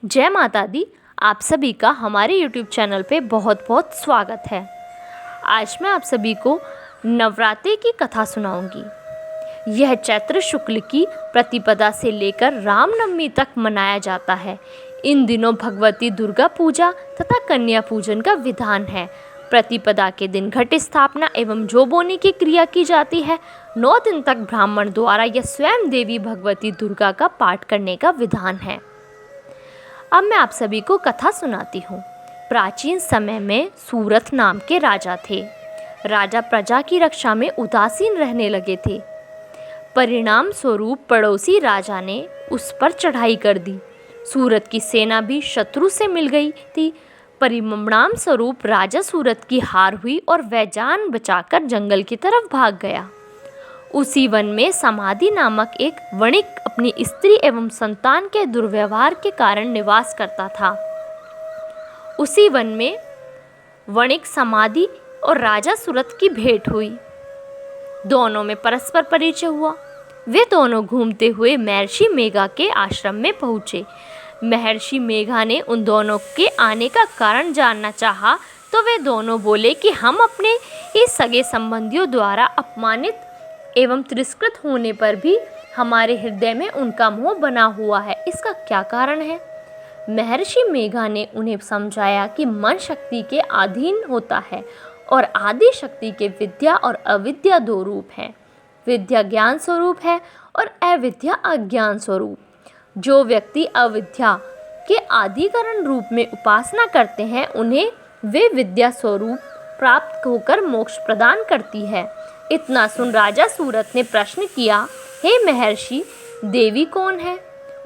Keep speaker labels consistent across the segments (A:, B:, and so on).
A: जय माता दी। आप सभी का हमारे YouTube चैनल पे बहुत बहुत स्वागत है। आज मैं आप सभी को नवरात्रि की कथा सुनाऊंगी। यह चैत्र शुक्ल की प्रतिपदा से लेकर रामनवमी तक मनाया जाता है। इन दिनों भगवती दुर्गा पूजा तथा कन्या पूजन का विधान है। प्रतिपदा के दिन घट स्थापना एवं जौ बोने की क्रिया की जाती है। 9 दिन तक ब्राह्मण द्वारा या स्वयं देवी भगवती दुर्गा का पाठ करने का विधान है। अब मैं आप सभी को कथा सुनाती हूँ। प्राचीन समय में सूरथ नाम के राजा थे। राजा प्रजा की रक्षा में उदासीन रहने लगे थे। परिणाम स्वरूप पड़ोसी राजा ने उस पर चढ़ाई कर दी। सूरथ की सेना भी शत्रु से मिल गई थी। परिणाम स्वरूप राजा सूरथ की हार हुई और वह जान बचाकर जंगल की तरफ भाग गया। उसी वन में समाधि नामक एक वणिक अपनी स्त्री एवं संतान के दुर्व्यवहार के कारण निवास करता था। उसी वन में वणिक समाधि और राजा सूरथ की भेंट हुई। दोनों में परस्पर परिचय हुआ। वे दोनों घूमते हुए महर्षि मेघा के आश्रम में पहुँचे। महर्षि मेघा ने उन दोनों के आने का कारण जानना चाहा तो वे दोनों बोले कि हम अपने ही सगे संबंधियों द्वारा अपमानित एवं तिरस्कृत होने पर भी हमारे हृदय में उनका मोह बना हुआ है। इसका क्या कारण है? महर्षि मेघा ने उन्हें समझाया कि मन शक्ति के अधीन होता है और आदि शक्ति के विद्या और अविद्या 2 रूप हैं। विद्या ज्ञान स्वरूप है और अविद्या अज्ञान स्वरूप। जो व्यक्ति अविद्या के आदिकरण रूप में उपासना करते हैं उन्हें वे विद्या स्वरूप प्राप्त होकर मोक्ष प्रदान करती है। इतना सुन राजा सूरथ ने प्रश्न किया, हे महर्षि, देवी कौन है?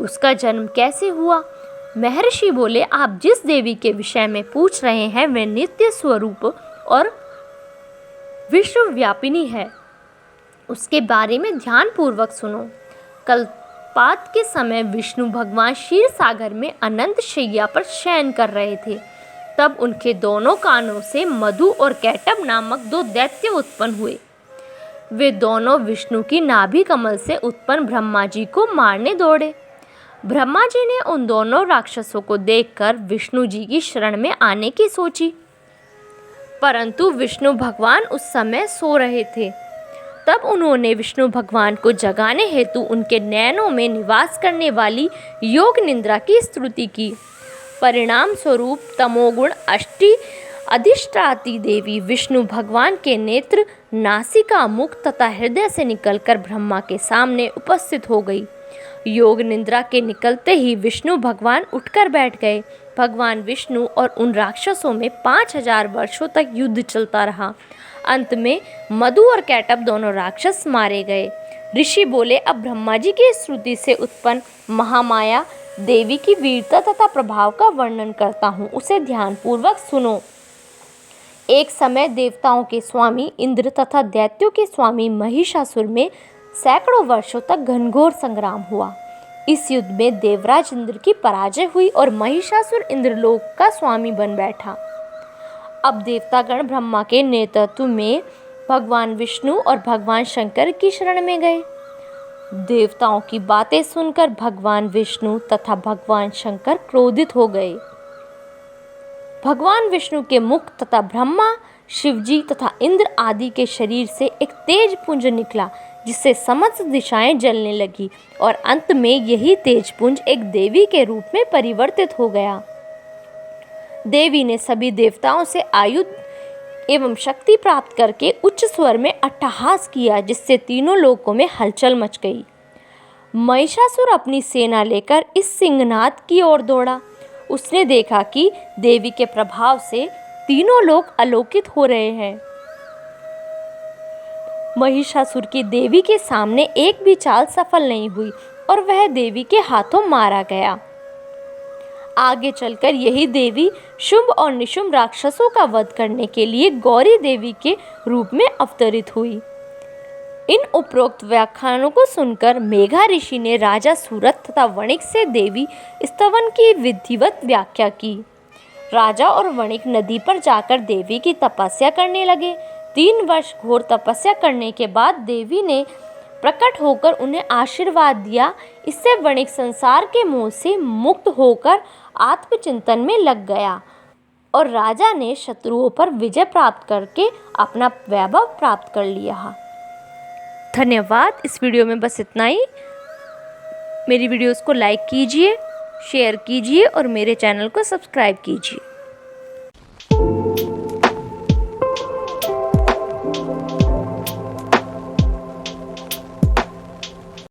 A: उसका जन्म कैसे हुआ? महर्षि बोले, आप जिस देवी के विषय में पूछ रहे हैं वह नित्य स्वरूप और विश्वव्यापिनी है। उसके बारे में ध्यानपूर्वक सुनो। कल्पात के समय विष्णु भगवान क्षीर सागर में अनंत शैया पर शयन कर रहे थे। तब उनके दोनों कानों से मधु और कैटभ नामक 2 दैत्य उत्पन्न हुए। वे दोनों विष्णु की नाभि कमल से उत्पन्न ब्रह्मा जी को मारने दौड़े। ब्रह्मा जी ने उन दोनों राक्षसों को देखकर विष्णु जी की शरण में आने की सोची, परंतु विष्णु भगवान उस समय सो रहे थे। तब उन्होंने विष्णु भगवान को जगाने हेतु उनके नयनों में निवास करने वाली योग निद्रा की स्तुति की। परिणाम स्वरूप तमोगुण अष्टि अधिष्ठाती देवी विष्णु भगवान के नेत्र, नासिका, मुख तथा हृदय से निकलकर ब्रह्मा के सामने उपस्थित हो गई। योग निद्रा के निकलते ही विष्णु भगवान उठकर बैठ गए। भगवान विष्णु और उन राक्षसों में 5000 वर्षों तक युद्ध चलता रहा। अंत में मधु और कैटभ दोनों राक्षस मारे गए। ऋषि बोले, अब ब्रह्मा जी की स्तुति से उत्पन्न महामाया देवी की वीरता तथा प्रभाव का वर्णन करता हूँ, उसे ध्यानपूर्वक सुनो। एक समय देवताओं के स्वामी इंद्र तथा दैत्यों के स्वामी महिषासुर में सैकड़ों वर्षों तक घनघोर संग्राम हुआ। इस युद्ध में देवराज इंद्र की पराजय हुई और महिषासुर इंद्रलोक का स्वामी बन बैठा। अब देवतागण ब्रह्मा के नेतृत्व में भगवान विष्णु और भगवान शंकर की शरण में गए। देवताओं की बातें सुनकर भगवान विष्णु तथा भगवान शंकर क्रोधित हो गए। भगवान विष्णु के मुख तथा ब्रह्मा, शिवजी तथा इंद्र आदि के शरीर से एक तेज पुंज निकला, जिससे समस्त दिशाएं जलने लगी और अंत में यही तेज पुंज एक देवी के रूप में परिवर्तित हो गया। देवी ने सभी देवताओं से आयुध एवं शक्ति प्राप्त करके उच्च स्वर में अट्टहास किया, जिससे तीनों लोकों में हलचल मच गई। महिषासुर अपनी सेना लेकर इस सिंहनाद की ओर दौड़ा। उसने देखा कि देवी के प्रभाव से तीनों लोग आलोकित हो रहे हैं। महिषासुर की देवी के सामने एक भी चाल सफल नहीं हुई और वह देवी के हाथों मारा गया। आगे चलकर यही देवी शुंभ और निशुंभ राक्षसों का वध करने के लिए गौरी देवी के रूप में अवतरित हुई। इन उपरोक्त व्याख्यानों को सुनकर मेघा ऋषि ने राजा सूरथ तथा वणिक से देवी स्तवन की विधिवत व्याख्या की। राजा और वणिक नदी पर जाकर देवी की तपस्या करने लगे। 3 वर्ष घोर तपस्या करने के बाद देवी ने प्रकट होकर उन्हें आशीर्वाद दिया। इससे वणिक संसार के मोह से मुक्त होकर आत्मचिंतन में लग गया और राजा ने शत्रुओं पर विजय प्राप्त करके अपना वैभव प्राप्त कर लिया। धन्यवाद। इस वीडियो में बस इतना ही। मेरी वीडियोस को लाइक कीजिए, शेयर कीजिए और मेरे चैनल को सब्सक्राइब कीजिए।